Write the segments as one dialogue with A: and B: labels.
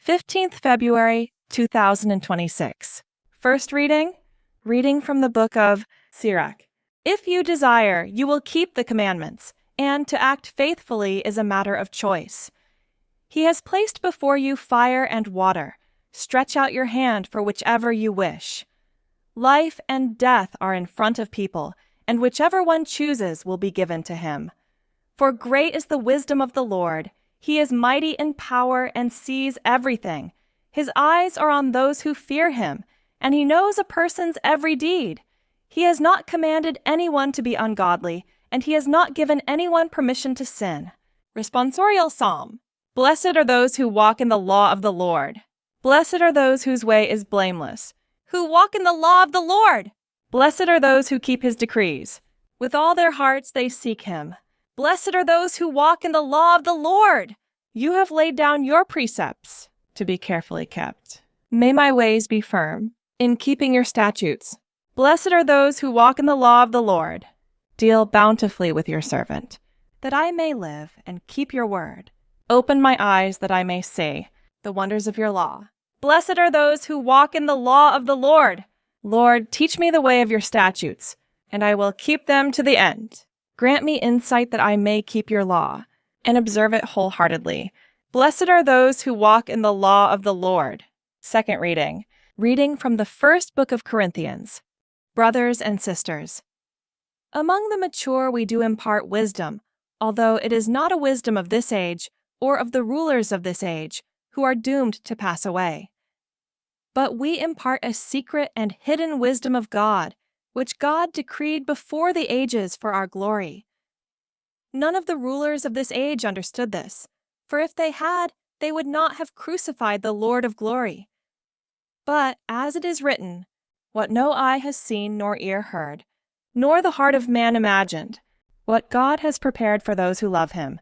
A: 15th February, 2026. First reading from the book of Sirach. If you desire, you will keep the commandments, and to act faithfully is a matter of choice. He has placed before you fire and water. Stretch out your hand for whichever you wish. Life and death are in front of people, and whichever one chooses will be given to him. For great is the wisdom of the Lord. He is mighty in power and sees everything. His eyes are on those who fear him, and he knows a person's every deed. He has not commanded anyone to be ungodly, and he has not given anyone permission to sin. Responsorial Psalm. Blessed are those who walk in the law of the Lord. Blessed are those whose way is blameless, who walk in the law of the Lord. Blessed are those who keep his decrees. With all their hearts they seek him. Blessed are those who walk in the law of the Lord. You have laid down your precepts to be carefully kept. May my ways be firm in keeping your statutes. Blessed are those who walk in the law of the Lord. Deal bountifully with your servant, that I may live and keep your word. Open my eyes that I may see the wonders of your law. Blessed are those who walk in the law of the Lord. Lord, teach me the way of your statutes, and I will keep them to the end. Grant me insight that I may keep your law and observe it wholeheartedly. Blessed are those who walk in the law of the Lord. Second reading from the first book of Corinthians. Brothers and sisters, among the mature we do impart wisdom, although it is not a wisdom of this age or of the rulers of this age, who are doomed to pass away. But we impart a secret and hidden wisdom of God, which God decreed before the ages for our glory. None of the rulers of this age understood this, for if they had, they would not have crucified the Lord of glory. But, as it is written, what no eye has seen nor ear heard, nor the heart of man imagined, what God has prepared for those who love him.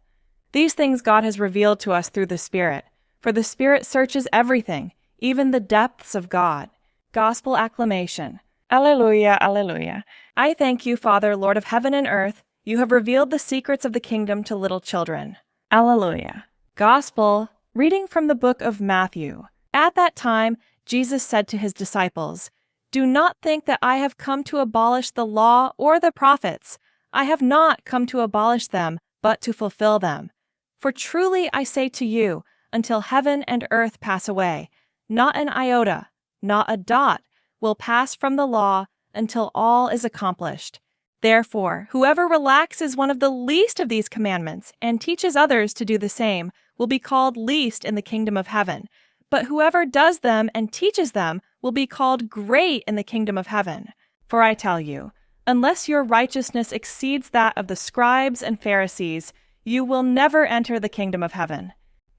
A: These things God has revealed to us through the Spirit, for the Spirit searches everything, even the depths of God. Gospel acclamation. Alleluia, alleluia. I thank you, Father, Lord of heaven and earth. You have revealed the secrets of the kingdom to little children. Alleluia. Gospel, reading from the book of Matthew. At that time, Jesus said to his disciples, "Do not think that I have come to abolish the law or the prophets. I have not come to abolish them, but to fulfill them. For truly I say to you, until heaven and earth pass away, not an iota, not a dot, will pass from the law until all is accomplished. Therefore, whoever relaxes one of the least of these commandments and teaches others to do the same will be called least in the kingdom of heaven. But whoever does them and teaches them will be called great in the kingdom of heaven. For I tell you, unless your righteousness exceeds that of the scribes and Pharisees, you will never enter the kingdom of heaven.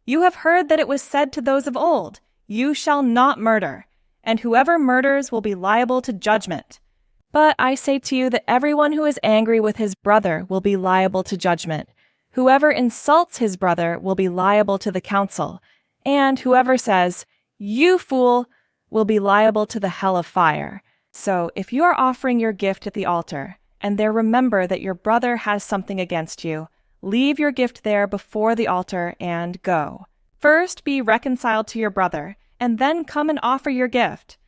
A: You have heard that it was said to those of old, 'You shall not murder,' and whoever murders will be liable to judgment. But I say to you that everyone who is angry with his brother will be liable to judgment. Whoever insults his brother will be liable to the council, and whoever says, 'You fool,' will be liable to the hell of fire. So if you are offering your gift at the altar, and there remember that your brother has something against you, leave your gift there before the altar and go. First be reconciled to your brother, and then come and offer your gift.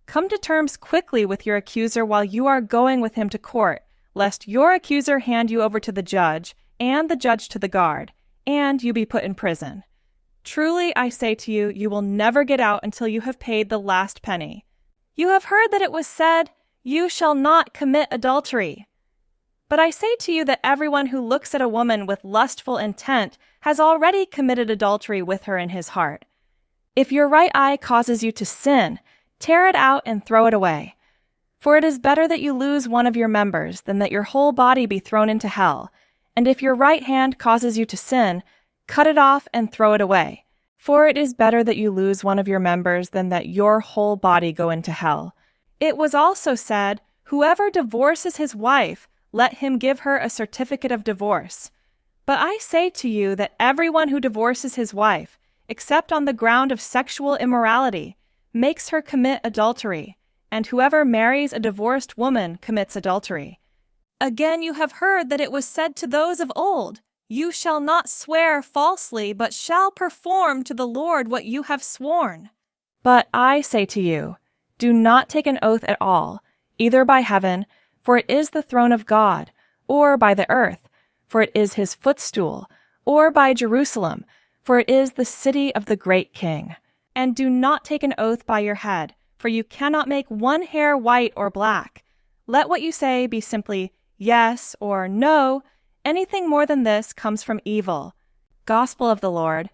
A: Come to terms quickly with your accuser while you are going with him to court, lest your accuser hand you over to the judge, and the judge to the guard, and you be put in prison. Truly, I say to you, you will never get out until you have paid the last penny. You have heard that it was said, 'You shall not commit adultery.' But I say to you that everyone who looks at a woman with lustful intent has already committed adultery with her in his heart. If your right eye causes you to sin, tear it out and throw it away. For it is better that you lose one of your members than that your whole body be thrown into hell. And if your right hand causes you to sin, cut it off and throw it away. For it is better that you lose one of your members than that your whole body go into hell. It was also said, 'Whoever divorces his wife, let him give her a certificate of divorce.' But I say to you that everyone who divorces his wife, except on the ground of sexual immorality, makes her commit adultery, and whoever marries a divorced woman commits adultery. Again, you have heard that it was said to those of old, You shall not swear falsely, but shall perform to the Lord what you have sworn. But I say to you, do not take an oath at all, either by heaven, for it is the throne of God, or by the earth, for it is his footstool, or by Jerusalem, for it is the city of the great King. And do not take an oath by your head, for you cannot make one hair white or black. Let what you say be simply yes or no. Anything more than this comes from evil. Gospel of the Lord.